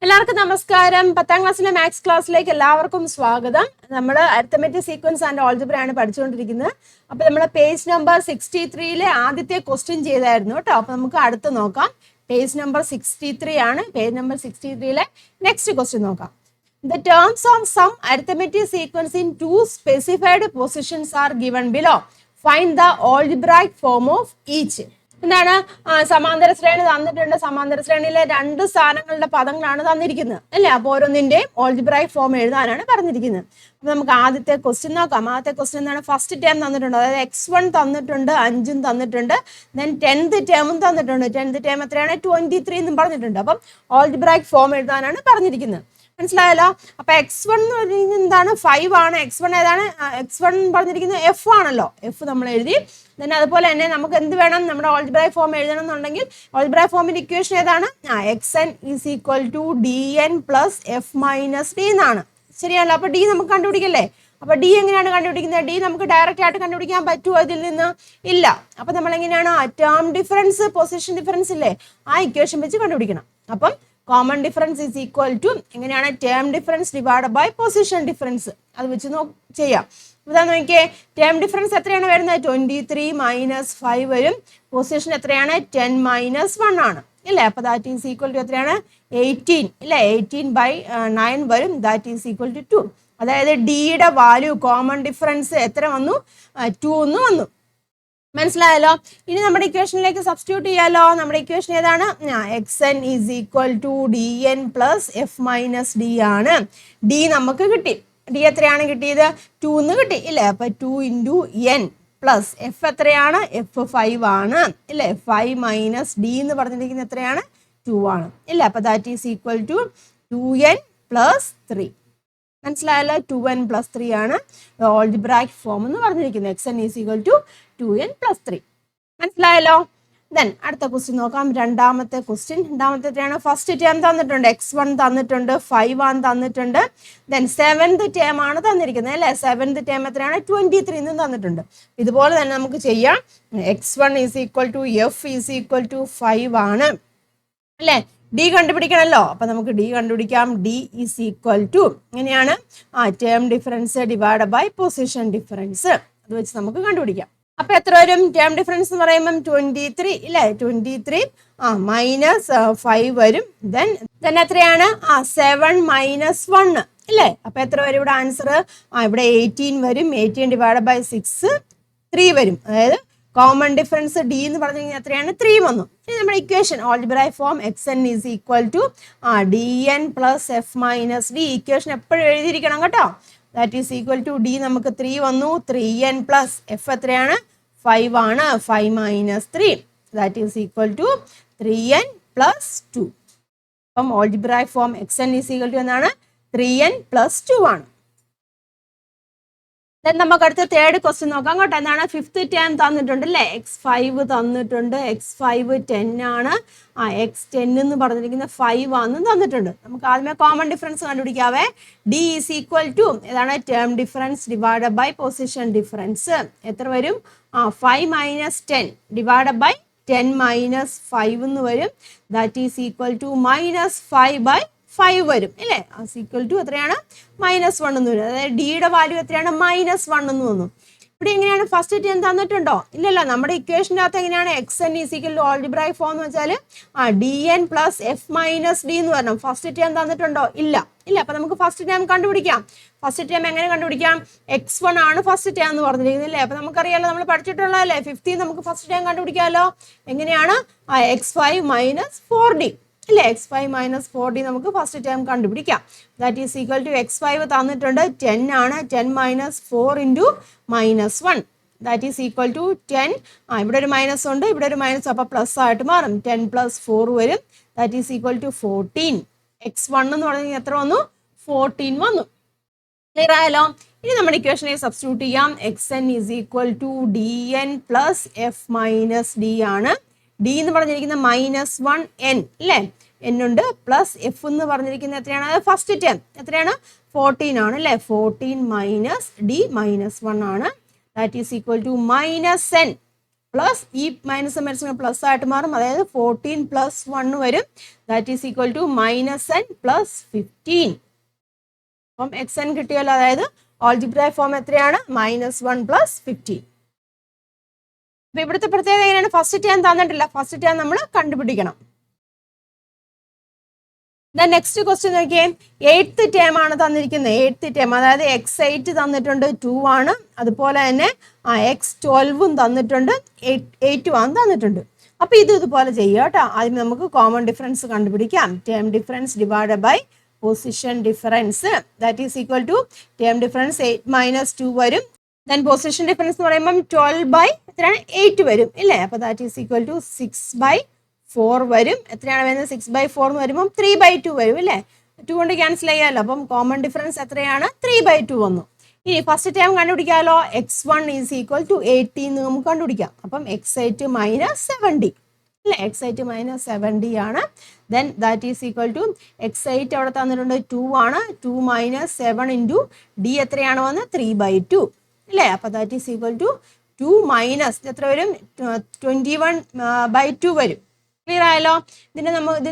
എല്ലാവർക്കും നമസ്കാരം. 10ാം ക്ലാസ്സിലെ മാത്സ് ക്ലാസ്സിലേക്ക് എല്ലാവർക്കും സ്വാഗതം. നമ്മൾ അരിത്തമെറ്റിക് സീക്വൻസ് ആൻഡ് ഓൾജിബ്ര ആണ് പഠിച്ചുകൊണ്ടിരിക്കുന്നത്. അപ്പോൾ നമ്മൾ പേജ് നമ്പർ 63 ആദ്യത്തെ ക്വസ്റ്റ്യൻ ചെയ്തായിരുന്നു കേട്ടോ. അപ്പോൾ നമുക്ക് അടുത്ത് നോക്കാം. പേജ് നമ്പർ 63 ആണ്. പേജ് നമ്പർ 63 നെക്സ്റ്റ് ക്വസ്റ്റ്യൻ നോക്കാം. The terms of some arithmetic sequence in two specified positions are given below. Find the algebraic form of each. എന്താണ് സമാന്തര ശ്രേണി തന്നിട്ടുണ്ട്. സമാന്തര ശ്രേണിയിലെ രണ്ട് സ്ഥാനങ്ങളുടെ പദങ്ങളാണ് തന്നിരിക്കുന്നത് അല്ലേ. അപ്പോൾ ഓരോന്നിന്റെയും ഓൾജിബ്രൈക് ഫോം എഴുതാനാണ് പറഞ്ഞിരിക്കുന്നത്. അപ്പൊ നമുക്ക് ആദ്യത്തെ ക്വസ്റ്റ്യൻ നോക്കാം. ആദ്യത്തെ ക്വസ്റ്റ്യൻ എന്താണ്? ഫസ്റ്റ് ടേം തന്നിട്ടുണ്ട്, അതായത് x1 തന്നിട്ടുണ്ട്, 5 തന്നിട്ടുണ്ട്. ദെൻ 10th ടേമും തന്നിട്ടുണ്ട്. 10th ടേം എത്രയാണ്? 23 എന്നും പറഞ്ഞിട്ടുണ്ട്. അപ്പം ഓൾജിബ്രൈക് ഫോം എഴുതാനാണ് പറഞ്ഞിരിക്കുന്നത്. മനസ്സിലായല്ലോ. അപ്പൊ x1 എന്ന് പറഞ്ഞിരിക്കുന്നത് എന്താണ്? 5 ആണ്. x1 ഏതാണ്? x1 പറഞ്ഞിരിക്കുന്നത് എഫ് ആണല്ലോ. എഫ് നമ്മൾ എഴുതി. then അതുപോലെ തന്നെ നമുക്ക് എന്ത് വേണം? നമ്മുടെ ഓൾജിബ്രൈക് ഫോം എഴുതണം എന്നുണ്ടെങ്കിൽ ഓൾജിബ്രൈക് ഫോമിന്റെ ഇക്വേഷൻ ഏതാണ്? xn is equal to dn plus F minus D എന്നാണ്. ശരിയല്ലോ. അപ്പൊ ഡി നമുക്ക് കണ്ടുപിടിക്കല്ലേ. അപ്പൊ ഡി എങ്ങനെയാണ് കണ്ടുപിടിക്കുന്നത്? ഡി നമുക്ക് ഡയറക്റ്റ് ആയിട്ട് കണ്ടുപിടിക്കാൻ പറ്റുമോ ഇതിൽ നിന്ന്? ഇല്ല. അപ്പൊ നമ്മൾ എങ്ങനെയാണ്? ടേം ഡിഫറൻസ്, പൊസിഷൻ ഡിഫറൻസ് ഇല്ലേ, ആ ഇക്വേഷൻ വെച്ച് കണ്ടുപിടിക്കണം. അപ്പം common difference is equal to എങ്ങനെയാണ്? Term difference divide by position difference. അത് വെച്ച് ചെയ്യാം. ഇതാ നോക്കിയേ, ടേം ഡിഫറൻസ് എത്രയാണ് വരുന്നത്? 23 മൈനസ് 5 വരും. പൊസിഷൻ എത്രയാണ്? 10 മൈനസ് 1 ആണ് ഇല്ലേ. അപ്പൊ ദാറ്റ് ഈസ് ഈക്വൽ ടു എത്രയാണ്? 18 ഇല്ലേ. 18 ബൈ 9 വരും. That is equal to 2. അതായത് ഡിയുടെ വാല്യൂ കോമൺ ഡിഫറൻസ് എത്ര വന്നു? 2 എന്ന് വന്നു. മനസ്സിലായല്ലോ. ഇനി നമ്മുടെ ഇക്വേഷനിലേക്ക് സബ്സ്റ്റിറ്റ്യൂട്ട് ചെയ്യാലോ. നമ്മുടെ ഇക്വേഷൻ ഏതാണ്? xn is equal to dn plus F minus D ആണ്. ഡി നമുക്ക് കിട്ടി. ഡി എത്രയാണ് കിട്ടിയത്? 2 എന്ന് കിട്ടി ഇല്ലേ. അപ്പൊ 2 ഇൻറ്റു n പ്ലസ് എഫ് എത്രയാണ്? എഫ് 5 ആണ് ഇല്ലേ. 5 മൈനസ് ഡി എന്ന് പറഞ്ഞിരിക്കുന്നത് എത്രയാണ്? 2 ആണ് ഇല്ല. അപ്പൊ that is equal to 2n plus 3. മനസ്സിലായല്ലോ. 2n പ്ലസ് 3 ആണ് ഓൾജിബ്രൈക് ഫോം എന്ന് പറഞ്ഞിരിക്കുന്നത്. xn is equal to 2n plus 3. മനസ്സിലായല്ലോ. ദെൻ അടുത്ത ക്വസ്റ്റ്യൻ നോക്കാം. രണ്ടാമത്തെ ക്വസ്റ്റ്യൻ. രണ്ടാമത്തെ ഫസ്റ്റ് ടേം തന്നിട്ടുണ്ട്, x1 തന്നിട്ടുണ്ട്, 5 ആണ് തന്നിട്ടുണ്ട്. ദെൻ 7th ടേം ആണ് തന്നിരിക്കുന്നത് അല്ലേ. 7th ടേം എത്രയാണ്? 23 എന്നും തന്നിട്ടുണ്ട്. ഇതുപോലെ തന്നെ നമുക്ക് ചെയ്യാം. x1 is equal to F is equal to 5 ആണ് അല്ലേ. ഡി കണ്ടുപിടിക്കണമല്ലോ. അപ്പൊ നമുക്ക് ഡി കണ്ടുപിടിക്കാം. ഡി ഈസ് ഈക്വൽ ടു എങ്ങനെയാണ്? Term difference divide by position difference. അത് വെച്ച് നമുക്ക് കണ്ടുപിടിക്കാം. അപ്പൊ എത്ര വരും? ടേം ഡിഫറൻസ് എന്ന് പറയുമ്പോൾ 23 ഇല്ലേ. 23 മൈനസ് 5 വരും. ദെൻ എത്രയാണ്? 7 മൈനസ് 1 ഇല്ലേ. അപ്പൊ എത്ര വരും ഇവിടെ ആൻസർ? ഇവിടെ 18 വരും. 18 ഡിവൈഡ് ബൈ 6 3 വരും. അതായത് കോമൺ ഡിഫറൻസ് ഡി എന്ന് പറഞ്ഞു കഴിഞ്ഞാൽ എത്രയാണ്? 3 വന്നു. ഇനി നമ്മുടെ equation algebraic form xn is equal to dn plus F minus D. Equation എപ്പോഴും എഴുതിയിരിക്കണം കേട്ടോ. That is equal to D നമുക്ക് 3 വന്നു. 3n പ്ലസ് എഫ് എത്രയാണ്? 5 ആണ്. 5 minus 3 that is equal to 3n plus 2. അപ്പം algebraic form xn is equal to എന്നാണ്? 3n plus 2 ആണ്. നമുക്ക് അടുത്ത തേർഡ് ക്വസ്റ്റ്യൻ നോക്കാം കേട്ടോ. എന്താണ്? 5th ടേം തന്നിട്ടുണ്ട് അല്ലേ. x5 തന്നിട്ടുണ്ട്. x5 10 ആണ്. x10 എന്ന് പറഞ്ഞിരിക്കുന്ന 5 ആണെന്നും തന്നിട്ടുണ്ട്. നമുക്ക് ആദ്യമേ കോമൺ ഡിഫറൻസ് കണ്ടുപിടിക്കാവേ. ഡി ഈസ് ഈക്വൽ ടു ഏതാണ്? Term difference divide by position difference. എത്ര വരും? 5 മൈനസ് 10 ഡിവൈഡ് ബൈ 10 മൈനസ് 5 എന്ന് വരും. That is equal to minus 5 by 5 വരും അല്ലേ. ഈക്വൽ ടു എത്രയാണ്? -1 എന്ന് വരും. അതായത് ഡിയുടെ വാല്യൂ എത്രയാണ്? -1 എന്ന് വന്നു. ഇവിടെ എങ്ങനെയാണ്? ഫസ്റ്റ് ടേം തന്നിട്ടുണ്ടോ? ഇല്ലല്ലോ. നമ്മുടെ ഇക്വേഷൻ്റെ അകത്ത് എങ്ങനെയാണ്? xn is equal to algebraic form എന്ന് വെച്ചാൽ dn plus F minus D എന്ന് പറഞ്ഞു. ഫസ്റ്റ് ടേം തന്നിട്ടുണ്ടോ? ഇല്ല. അപ്പൊ നമുക്ക് ഫസ്റ്റ് ടേം കണ്ടുപിടിക്കാം. ഫസ്റ്റ് ടേം എങ്ങനെ കണ്ടുപിടിക്കാം? x1 ആണ് ഫസ്റ്റ് ടേം എന്ന് പറഞ്ഞിരിക്കുന്നത് അല്ലേ. അപ്പൊ നമുക്കറിയാലോ, നമ്മൾ പഠിച്ചിട്ടുള്ളതല്ലേ. 15 നമുക്ക് ഫസ്റ്റ് ടേം കണ്ടുപിടിക്കാമല്ലോ. എങ്ങനെയാണ്? x5 മൈനസ് 4d അല്ലേ. x5 മൈനസ് 4d നമുക്ക് ഫസ്റ്റ് ടേം കണ്ടുപിടിക്കാം. That is equal to x5 തന്നിട്ടുണ്ട് 10 ആണ്. 10 minus 4 into -1 that is equal to 10. ഇവിടെ ഒരു മൈനസ് ഉണ്ട്, ഇവിടെ ഒരു മൈനസ്, അപ്പോൾ പ്ലസ് ആയിട്ട് മാറും. 10 പ്ലസ് 4 വരും. That is equal to 14. x1 എന്ന് പറഞ്ഞാൽ എത്ര വന്നു? 14 വന്നു. ക്ലിയർ ആയല്ലോ. ഇനി നമ്മുടെ ഇക്വേഷനെ സബ്സ്റ്റിറ്റ്യൂട്ട് ചെയ്യാം. xn is equal to dn plus F minus D ആണ്. ഡി എന്ന് പറഞ്ഞിരിക്കുന്ന -1n അല്ലേ. n ഉണ്ട്. പ്ലസ് എഫ് എന്ന് പറഞ്ഞിരിക്കുന്നത് എത്രയാണ്? ഫസ്റ്റ് ടേം എത്രയാണ്? 14 ആണ് അല്ലേ. 14 മൈനസ് ഡി -1 ആണ്. That is equal to -n plus ഈ മൈനസ് മൈനസ് പ്ലസ് ആയിട്ട് മാറും, അതായത് 14 പ്ലസ് 1 വരും. That is equal to -n plus 15. അപ്പം xn കിട്ടിയല്ലോ, അതായത് ഓൾജിബ്രായിക് ഫോം എത്രയാണ്? -1 പ്ലസ് 15. അപ്പൊ ഇവിടുത്തെ പ്രത്യേകത എങ്ങനെയാണ്? ഫസ്റ്റ് ടേം തന്നിട്ടില്ല, ഫസ്റ്റ് ടേം നമ്മൾ കണ്ടുപിടിക്കണം. നെക്സ്റ്റ് ക്വസ്റ്റ്യൻ നോക്കിയേ, 8th ടേം ആണ് തന്നിരിക്കുന്നത്. 8th ടേം അതായത് x8 തന്നിട്ടുണ്ട്, 2 ആണ്. അതുപോലെ തന്നെ x12 തന്നിട്ടുണ്ട്, 8 തന്നിട്ടുണ്ട്. അപ്പൊ ഇതുപോലെ ചെയ്യുക കേട്ടോ. ആദ്യം നമുക്ക് കോമൺ ഡിഫറൻസ് കണ്ടുപിടിക്കാം. Term difference divide by position difference, that is equal to term difference 8 - 2 വരും. ദെൻ പൊസിഷൻ ഡിഫറൻസ് എന്ന് പറയുമ്പോൾ 12/8 വരും ഇല്ലേ? അപ്പൊ ദാറ്റ് ഈസ് ഈക്വൽ ടു 6/4 വരും. എത്രയാണ് വരുന്നത്? 6/4 എന്ന് വരുമ്പോൾ 3/2 വരും ഇല്ലേ? 2 കൊണ്ട് ക്യാൻസൽ ചെയ്യാമല്ലോ. അപ്പം കോമൺ ഡിഫറൻസ് എത്രയാണ്? 3/2 വന്നു. ഇനി ഫസ്റ്റ് ടൈം കണ്ടുപിടിക്കാമല്ലോ. x1 ഈസ് ഈക്വൽ ടു 18 എന്ന് നമുക്ക് കണ്ടുപിടിക്കാം. അപ്പം x8 - 70 അല്ലേ? x8 - 70 ആണ്. Then that is equal to x8 അവിടെ തന്നിട്ടുണ്ട് 2 ആണ്. 2 - 7 ഇൻറ്റു d എത്രയാണ് വന്നത്? 3/2 അല്ലേ? അപ്പൊ that is equal to 2 minus എത്ര വരും? 21/2 വരും. ക്ലിയർ ആയല്ലോ? ഇതിൽ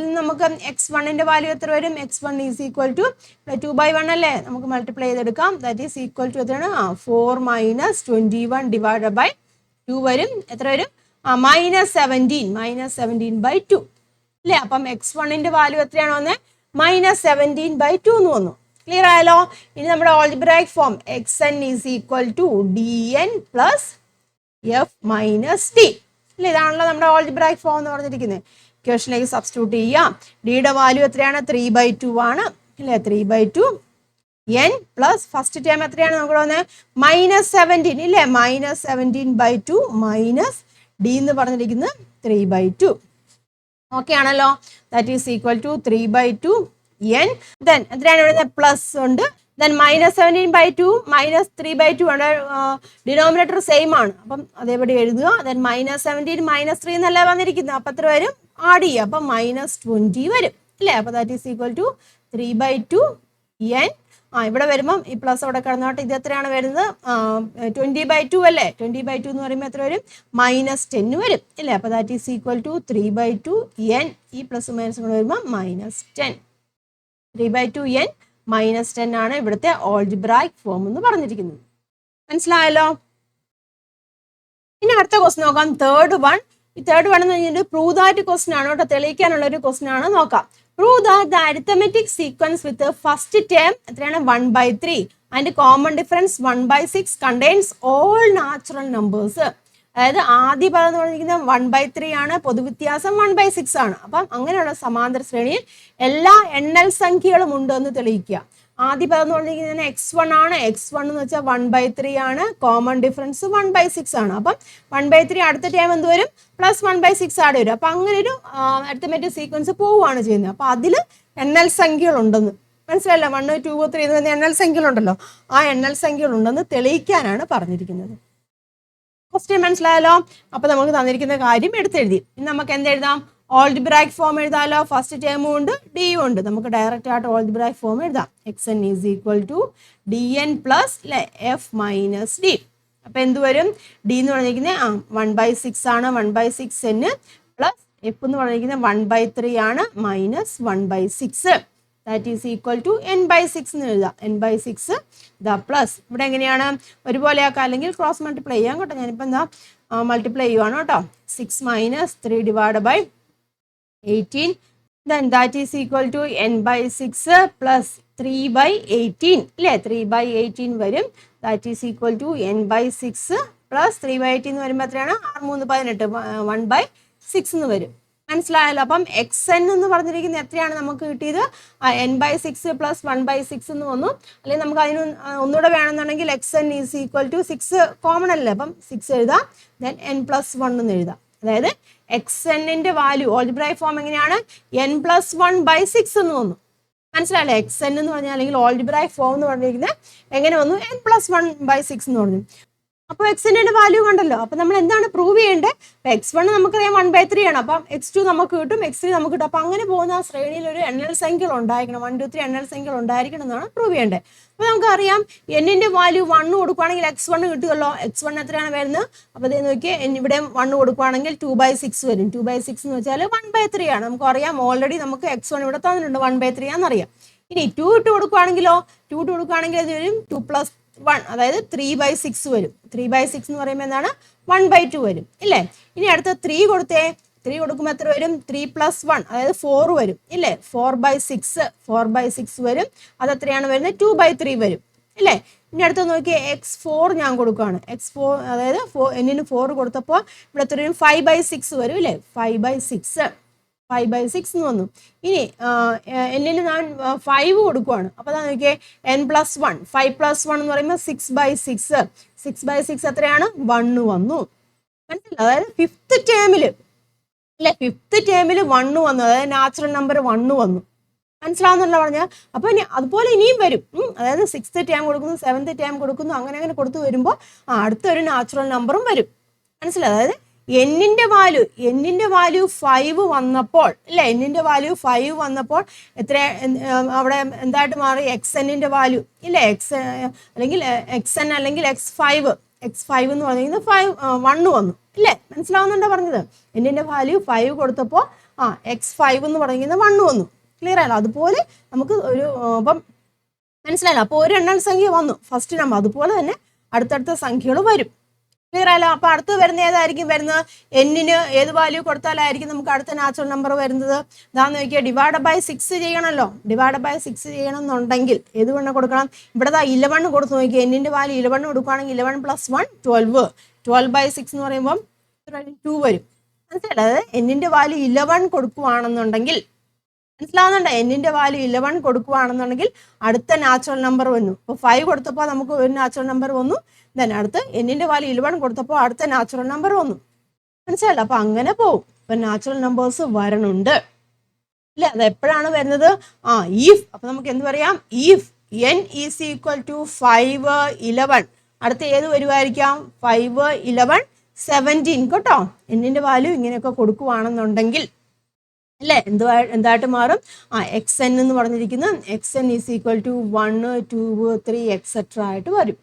നിന്ന് നമുക്ക് x1ന്റെ വാല്യൂ എത്ര വരും? x1 ഈസ് ഈക്വൽ ടു 2/1 അല്ലേ? നമുക്ക് മൾട്ടിപ്ലൈ ചെയ്തെടുക്കാം. ദാറ്റ് ഈസ് ഈക്വൽ ടു എത്രയാണ്? 4 - 21 ഡിവൈഡ് ബൈ 2 വരും. എത്ര വരും? -17/2 അല്ലേ? അപ്പം x1ന്റെ വാല്യൂ എത്രയാണ് വന്നത്? -17/2 എന്ന് വന്നു. ക്ലിയർ ആയല്ലോ? ഇനി നമ്മുടെ algebraic form xn is equal to dn plus f minus d അല്ലേ? ഇതാണല്ലോ നമ്മുടെ ഓൾജിബ്രായിക് ഫോം എന്ന് പറഞ്ഞിരിക്കുന്നത്. ഇക്വേഷനിലേക്ക് സബ്സ്റ്റിറ്റ്യൂട്ട് ചെയ്യാം. ഡിയുടെ വാല്യൂ എത്രയാണ്? 3/2 ആണ് അല്ലേ? 3/2 n പ്ലസ് ഫസ്റ്റ് ടേം എത്രയാണ് നമുക്ക് വന്നത്? -17 ഇല്ലേ? -17/2 മൈനസ് d എന്ന് പറഞ്ഞിരിക്കുന്നത് 3/2. ഓക്കെ ആണല്ലോ? That is equal to 3/2 n. Then എത്രയാണ് ഇവിടെ? പ്ലസ് ഉണ്ട്. ദെൻ -17/2 -3/2 ആണ്. ഡിനോമിനേറ്റർ സെയിം ആണ്, അപ്പം അതേപടി എഴുതുക. ദെൻ -17 -3 എന്നല്ല വന്നിരിക്കുന്നത്. അപ്പം എത്ര വരും? ആഡ് ചെയ്യുക. അപ്പം -20 വരും അല്ലേ? അപ്പം that is equal to 3/2 n. ഇവിടെ വരുമ്പം ഈ പ്ലസ് അവിടെ കിടന്നോട്ടെ. ഇത് എത്രയാണ് വരുന്നത്? 20/2 അല്ലേ? 20/2 എന്ന് പറയുമ്പോൾ എത്ര വരും? -10 വരും അല്ലേ? അപ്പം that is equal to 3/2 n. ഈ പ്ലസ് മൈനസ് കൂടെ വരുമ്പോൾ -10. 3/2 n -10 ആണ് ഇവിടുത്തെ ഓൾജിബ്രായിക് ഫോം എന്ന് പറഞ്ഞിരിക്കുന്നത്. മനസ്സിലായല്ലോ? ഇനി അടുത്ത ക്വസ്റ്റ്യൻ നോക്കാം. Third one. ഈ തേർഡ് വൺ എന്ന് പറഞ്ഞിട്ട് പ്രൂവ് ദാറ്റ് ക്വസ്റ്റ്യൻ ആണ് കേട്ടോ. തെളിയിക്കാനുള്ള ഒരു ക്വസ്റ്റ്യൻ ആണ്. നോക്കാം. Prove that the arithmetic sequence with first term എത്രയാണ്? 1/3 and common difference 1/6 contains all natural numbers. അതായത് ആദ്യ പദം എന്ന് പറഞ്ഞിരിക്കുന്നത് 1/3 ആണ്, പൊതുവ്യത്യാസം 1/6 ആണ്. അപ്പം അങ്ങനെയുള്ള സമാന്തര ശ്രേണിയിൽ എല്ലാ എണ്ണൽ സംഖ്യകളും ഉണ്ട് എന്ന് തെളിയിക്കുക. ആദ്യ പദം എന്ന് പറഞ്ഞിരിക്കുന്നത് x1 ആണ്. x1 എന്ന് വെച്ചാൽ 1/3 ആണ്. കോമൺ ഡിഫറൻസ് 1/6 ആണ്. അപ്പം 1/3 അടുത്ത ടൈം എന്ത് വരും? +1/6 ആഡ് വരും. അപ്പം അങ്ങനെ ഒരു അരിത്തമെറ്റിക് സീക്വൻസ് പോവുകയാണ് ചെയ്യുന്നത്. അപ്പം അതിൽ എണ്ണൽ സംഖ്യകളുണ്ടെന്ന് മനസ്സിലല്ല. 1 2 3 എന്ന് പറഞ്ഞ എണ്ണൽ സംഖ്യകളുണ്ടല്ലോ, ആ എണ്ണൽ സംഖ്യകളുണ്ടെന്ന് തെളിയിക്കാനാണ് പറഞ്ഞിരിക്കുന്നത്. ക്വസ്റ്റ്യൻ മനസ്സിലായല്ലോ? അപ്പൊ നമുക്ക് തന്നിരിക്കുന്ന കാര്യം എടുത്തെഴുതി. ഇനി നമുക്ക് എന്തെഴുതാം? ഓൾജിബ്രായിക് ഫോം എഴുതാമല്ലോ. ഫസ്റ്റ് ടേമും ഉണ്ട്, ഡിയും ഉണ്ട്. നമുക്ക് ഡയറക്റ്റ് ആയിട്ട് ഓൾജിബ്രായിക് ഫോം എഴുതാം. xn is equal to dn plus f minus d. അപ്പൊ എന്ത് വരും? d എന്ന് പറഞ്ഞിരിക്കുന്നത് 1/6 ആണ്. 1/6 n പ്ലസ് f എന്ന് പറഞ്ഞിരിക്കുന്നത് 1/3 ആണ് minus 1/6. That is equal to n/6 എന്ന് എഴുതാം. n/6 ദ പ്ലസ് ഇവിടെ എങ്ങനെയാണ്? ഒരുപോലെ ആക്കാം, അല്ലെങ്കിൽ ക്രോസ് മൾട്ടിപ്ലൈ ചെയ്യാം കേട്ടോ. ഞാനിപ്പോൾ എന്താ മൾട്ടിപ്ലൈ ചെയ്യുവാണ് കേട്ടോ. 6 - 3 divide by 18. Then that is equal to n/6 plus 3/18 അല്ലേ? 3/18 വരും. That is equal to n/6 plus 3/18 എന്ന് വരുമ്പോൾ എത്രയാണ്? 6 3 18 1/6 എന്ന് വരും. മനസ്സിലായല്ലോ? അപ്പം xn എന്ന് പറഞ്ഞിരിക്കുന്നത് എത്രയാണ് നമുക്ക് കിട്ടിയത്? n/6 പ്ലസ് 1/6 എന്ന് വന്നു. അല്ലെങ്കിൽ നമുക്ക് അതിന് ഒന്നുകൂടെ വേണമെന്നുണ്ടെങ്കിൽ xn is equal to 6 common അല്ലേ? അപ്പം 6 എഴുതാം. ദെൻ n+1 എന്ന് എഴുതാം. അതായത് xnന്റെ വാല്യൂ ഓൾജിബ്രായിക് ഫോം എങ്ങനെയാണ്? n+1/6 എന്ന് വന്നു. മനസ്സിലായല്ലേ? xn എന്ന് പറഞ്ഞാൽ അല്ലെങ്കിൽ ഓൾജിബ്രായിക് ഫോം എന്ന് പറഞ്ഞിരിക്കുന്നത് എങ്ങനെ വന്നു? n+1/6 എന്ന് പറഞ്ഞു. അപ്പോൾ എക്സിൻ്റെ വാല്യൂ കണ്ടല്ലോ. അപ്പോൾ നമ്മൾ എന്താണ് പ്രൂവ് ചെയ്യേണ്ടത്? x1 നമുക്കറിയാം 1/3 ആണ്. അപ്പം x2 നമുക്ക് കിട്ടും, x3 നമുക്ക് കിട്ടും. അപ്പം അങ്ങനെ പോകുന്ന ആ ശ്രേണിയിൽ ഒരു എണ്ണൽ സംഖ്യകൾ ഉണ്ടായിരിക്കണം, 1 2 3 എണ്ണൽ സംഖ്യകൾ ഉണ്ടായിരിക്കണം എന്നാണ് പ്രൂവ് ചെയ്യേണ്ടത്. അപ്പോൾ നമുക്കറിയാം എന്നിൻ്റെ വാല്യൂ 1 കൊടുക്കുകയാണെങ്കിൽ x1 കിട്ടുമല്ലോ. x1 എത്രയാണ് വരുന്നത്? അപ്പോൾ ഇത് നോക്കിയാൽ ഇവിടെ 1 കൊടുക്കുകയാണെങ്കിൽ 2/6 വരും. 2/6 എന്ന് വെച്ചാൽ 1/3 ആണ്. നമുക്കറിയാം ഓൾറെഡി നമുക്ക് x1 ഇവിടെ തന്നിട്ടുണ്ട്, 1/3 ആണെന്നറിയാം. ഇനി 2 ഇട്ട് കൊടുക്കുകയാണെങ്കിലോ, 2 ഇട്ട് കൊടുക്കുകയാണെങ്കിൽ അത് വരും 2 + 1, അതായത് 3/6 വരും. 3/6 എന്ന് പറയുമ്പോൾ എന്താണ്? 1/2 വരും ഇല്ലേ? ഇനി അടുത്ത 3 കൊടുത്തേ. 3 കൊടുക്കുമ്പോൾ എത്ര വരും? 3 + 1, അതായത് 4 വരും ഇല്ലേ? 4/6 വരും. അത് എത്രയാണ് വരുന്നത്? 2/3 വരും ഇല്ലേ? ഇനി അടുത്ത് നോക്കിയേ, x4 ഞാൻ കൊടുക്കുകയാണ്. x4 അതായത് എന്നിന് 4 കൊടുത്തപ്പോൾ ഇവിടെ എത്ര വരും? 5/6 വരും ഇല്ലേ? 5/6 എന്ന് വന്നു. ഇനി എന്നിന് ഞാൻ 5 കൊടുക്കുവാണ്. അപ്പോൾ അതാ നോക്കിയേ, n+1, 5 + 1 എന്ന് പറയുമ്പോൾ 6/6. 6/6 എത്രയാണ്? 1 വന്നു. മനസ്സിലായി? അതായത് 5th ടേമിൽ അല്ലെ, 5th ടേമിൽ 1 വന്നു, അതായത് നാച്ചുറൽ നമ്പർ 1 വന്നു. മനസ്സിലാവുന്നല്ലോ പറഞ്ഞാൽ. അപ്പോൾ ഇനി അതുപോലെ ഇനിയും വരും. അതായത് 6th ടേം കൊടുക്കുന്നു, 7th ടേം കൊടുക്കുന്നു, അങ്ങനെ കൊടുത്തു വരുമ്പോൾ അടുത്തൊരു നാച്ചുറൽ നമ്പറും വരും. മനസ്സിലായി? അതായത് എന്നിൻ്റെ വാല്യൂ 5 വന്നപ്പോൾ അല്ലേ, എന്നിൻ്റെ വാല്യൂ 5 വന്നപ്പോൾ എത്ര അവിടെ എന്തായിട്ട് മാറി? xnൻ്റെ വാല്യൂ ഇല്ലേ? അല്ലെങ്കിൽ xn അല്ലെങ്കിൽ x5 എന്ന് പറഞ്ഞിരിക്കുന്നത് 1 വന്നു ഇല്ലേ? മനസ്സിലാവുന്നുണ്ടോ പറഞ്ഞത്? എന്നിൻ്റെ വാല്യൂ 5 കൊടുത്തപ്പോൾ x5 എന്ന് പറഞ്ഞിരിക്കുന്നത് 1 വന്നു. ക്ലിയർ ആയല്ലോ? അതുപോലെ നമുക്ക് ഒരു അപ്പം മനസ്സിലായല്ലോ. അപ്പോൾ ഒരു എണ്ണൽ സംഖ്യ വന്നു ഫസ്റ്റ് നമ്പർ, അതുപോലെ തന്നെ അടുത്തടുത്ത സംഖ്യകൾ വരും. ക്ലിയർ ആയല്ലോ? അപ്പോൾ അടുത്ത് വരുന്ന ഏതായിരിക്കും വരുന്നത്? എന്നിന് ഏത് വാല്യൂ കൊടുത്താലായിരിക്കും നമുക്ക് അടുത്ത നാച്ചുറൽ നമ്പർ വരുന്നത്? ഇതാന്ന് നോക്കിയാൽ /6 ചെയ്യണമല്ലോ. /6 ചെയ്യണം എന്നുണ്ടെങ്കിൽ ഏത് കൊണ്ട് കൊടുക്കണം? ഇവിടെ 11 കൊടുത്ത് നോക്കിയാൽ എന്നിൻ്റെ വാല്യൂ 11 കൊടുക്കുകയാണെങ്കിൽ 11 + 1 12. 12/6 എന്ന് പറയുമ്പം 2 വരും. മനസ്സിലായി? അതായത് എന്നിൻ്റെ വാല്യൂ 11 കൊടുക്കുകയാണെന്നുണ്ടെങ്കിൽ, മനസ്സിലാവുന്നുണ്ടോ? എന്നിൻ്റെ വാല്യൂ 11 കൊടുക്കുകയാണെന്നുണ്ടെങ്കിൽ അടുത്ത നാച്ചുറൽ നമ്പർ വന്നു. ഇപ്പോൾ 5 കൊടുത്തപ്പോൾ നമുക്ക് ഒരു നാച്ചുറൽ നമ്പർ വന്നു. അടുത്ത് എന്നിൻ്റെ വാല്യൂ 11 കൊടുത്തപ്പോൾ അടുത്ത നാച്ചുറൽ നമ്പർ വന്നു. മനസ്സിലായല്ലോ? അപ്പോൾ അങ്ങനെ പോവും. ഇപ്പം നാച്ചുറൽ നമ്പേഴ്സ് വരണുണ്ട് അല്ലേ? അത് എപ്പോഴാണ് വരുന്നത്? ഈഫ്. അപ്പം നമുക്ക് എന്ത് പറയാം? ഈഫ് n = 5 11, അടുത്ത ഏത് വരുമായിരിക്കാം? 5 11 17 കേട്ടോ. എന്നിൻ്റെ വാല്യൂ ഇങ്ങനെയൊക്കെ കൊടുക്കുവാണെന്നുണ്ടെങ്കിൽ അല്ലേ എന്തായിട്ട് മാറും? xn എന്ന് പറഞ്ഞിരിക്കുന്നത് xn = 1 2 3 etc. ആയിട്ട് വരും.